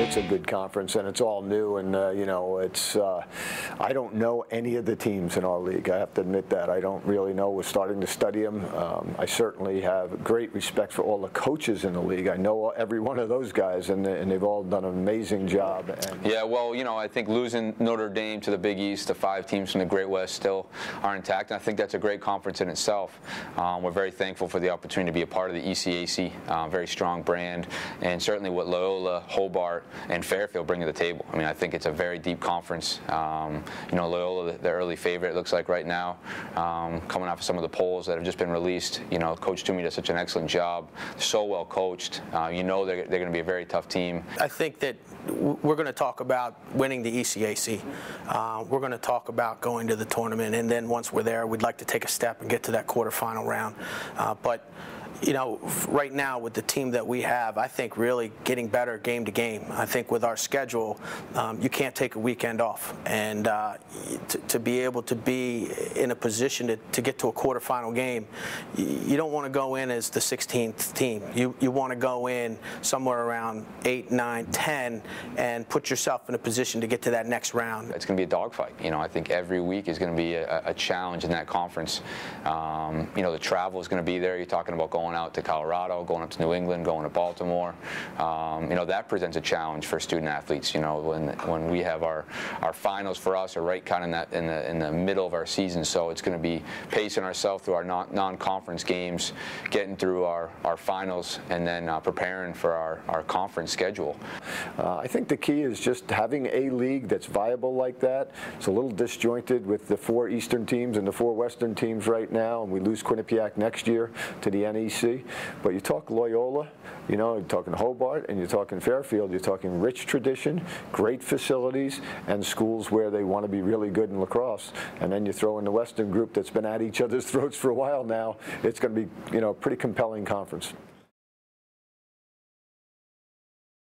it's a good conference, and it's all new, and you know, it's I don't know any of the teams in our league. I have to admit that. I don't really know. We're starting to study them. I certainly have great respect for all the coaches in the league. I know every one of those guys, and they've all done an amazing job. And yeah, well, you know, I think losing Notre Dame to the Big East, the 5 teams from the Great West still are intact, and I think that's a great conference in itself. We're very thankful for the opportunity to be a part of the ECAC, very strong brand, and certainly what Loyola, Hobart, and Fairfield bring to the table. I mean, I think it's a very deep conference. You know, Loyola, the early favorite, it looks like right now, coming off of some of the polls that have just been released. You know, Coach Toomey does such an excellent job, so well coached. You know they're going to be a very tough team. I think that we're going to talk about winning the ECAC. We're going to talk about going to the tournament, and then once we're there, we'd like to take a step and get to that quarterfinal round. But you know, right now with the team that we have, I think really getting better game to game. I think with our schedule, you can't take a weekend off, and to be able to be in a position to get to a quarterfinal game, you don't want to go in as the 16th team. You want to go in somewhere around 8, 9, 10, and put yourself in a position to get to that next round. It's going to be a dogfight. You know, I think every week is going to be a challenge in that conference. You know, the travel is going to be there. You're talking about going out to Colorado, going up to New England, going to Baltimore. You know, that presents a challenge for student athletes. You know, when we have our finals for us are right kind of in the middle of our season, so it's going to be pacing ourselves through our non-conference games, getting through our finals, and then preparing for our conference schedule. I think the key is just having a league that's viable like that. It's a little disjointed with the 4 Eastern teams and the 4 Western teams right now, and we lose Quinnipiac next year to the NEC. But you talk Loyola, you know, you're talking Hobart, and you're talking Fairfield, you're talking rich tradition, great facilities, and schools where they want to be really good in lacrosse. And then you throw in the Western group that's been at each other's throats for a while now. It's going to be, you know, a pretty compelling conference.